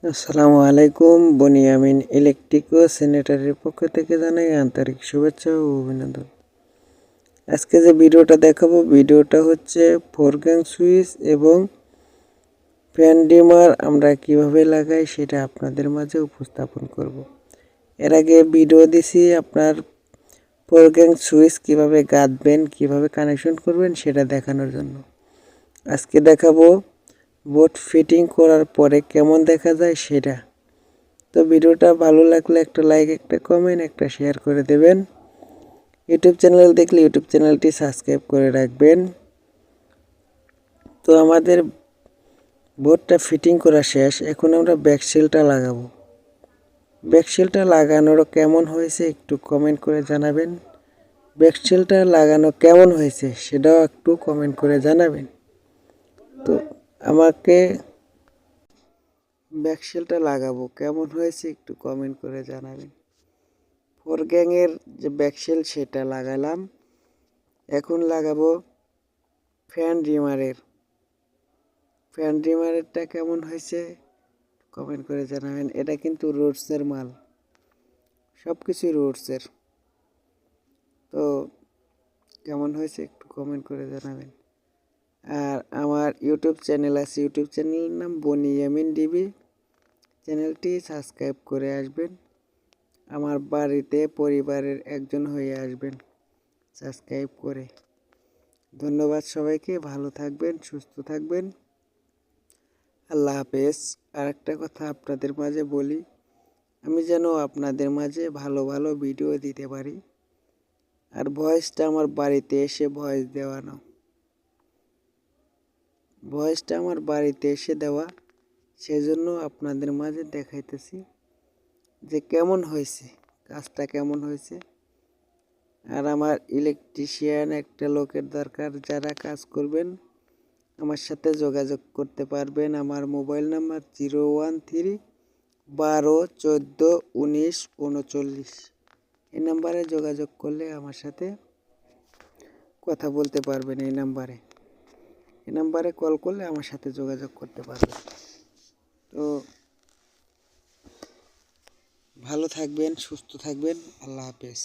আসসালামু আলাইকুম। বনিয়ামিন ইলেকট্রিক ও স্যানিটারির পক্ষ থেকে জানাই আন্তরিক শুভেচ্ছা ও অভিনন্দন। আজকে যে ভিডিওটা দেখাবো, ভিডিওটা হচ্ছে ফোরগ্যাং সুইচ এবং ফ্যান ডিমার আমরা কিভাবে লাগাই সেটা আপনাদের মাঝে উপস্থাপন করব। এর আগে ভিডিও দিছি আপনার ফোরগ্যাং সুইচ কিভাবে গাঁথবেন, কিভাবে কানেকশন করবেন সেটা দেখানোর জন্য। আজকে দেখাবো বোর্ড ফিটিং করার পরে কেমন দেখা যায় সেটা। তো ভিডিওটা ভালো লাগলে একটা লাইক, একটা কমেন্ট, একটা শেয়ার করে দেবেন। ইউটিউব চ্যানেল দেখলে ইউটিউব চ্যানেলটি সাবস্ক্রাইব করে রাখবেন। তো আমাদের বোর্ডটা ফিটিং করা শেষ, এখন আমরা ব্যাকসেলটা লাগাবো। ব্যাকসেলটা লাগানোর কেমন হয়েছে একটু কমেন্ট করে জানাবেন। ব্যাকসেলটা লাগানো কেমন হয়েছে সেটাও একটু কমেন্ট করে জানাবেন। তো আমাকে ব্যাকসেলটা লাগাবো কেমন হয়েছে একটু কমেন্ট করে জানাবেন। ফোরগ্যাংয়ের যে ব্যাকসেল সেটা লাগালাম, এখন লাগাবো ফ্যান ড্রিমারেরটা কেমন হয়েছে কমেন্ট করে জানাবেন। এটা কিন্তু রোডসের মাল, সব কিছুই রোডসের। তো কেমন হয়েছে একটু কমেন্ট করে জানাবেন। আর আমার ইউটিউব চ্যানেল আছে, ইউটিউব চ্যানেলের নাম বনিয়ামিন ডিবি। চ্যানেলটি সাবস্ক্রাইব করে আসবেন, আমার বাড়িতে পরিবারের একজন হয়ে আসবেন সাবস্ক্রাইব করে। ধন্যবাদ সবাইকে, ভালো থাকবেন, সুস্থ থাকবেন, আল্লাহ হাফেজ। আর একটা কথা আপনাদের মাঝে বলি, আমি যেন আপনাদের মাঝে ভালো ভালো ভিডিও দিতে পারি। আর ভয়েসটা আমার বাড়িতে এসে ভয়েসটা আমার বাড়িতে এসে দেওয়া, সেজন্য আপনাদের মাঝে দেখাইতেছি যে কেমন হয়েছে, কাজটা কেমন হয়েছে। আর আমার ইলেকট্রিশিয়ান একটা লোকের দরকার, যারা কাজ করবেন আমার সাথে যোগাযোগ করতে পারবেন। আমার মোবাইল নাম্বার 013-12-14-19-39। এই নাম্বারে যোগাযোগ করলে আমার সাথে কথা বলতে পারবেন। এই নাম্বারে কল করলে আমার সাথে যোগাযোগ করতে পারবেন। তো ভালো থাকবেন, সুস্থ থাকবেন, আল্লাহ হাফেজ।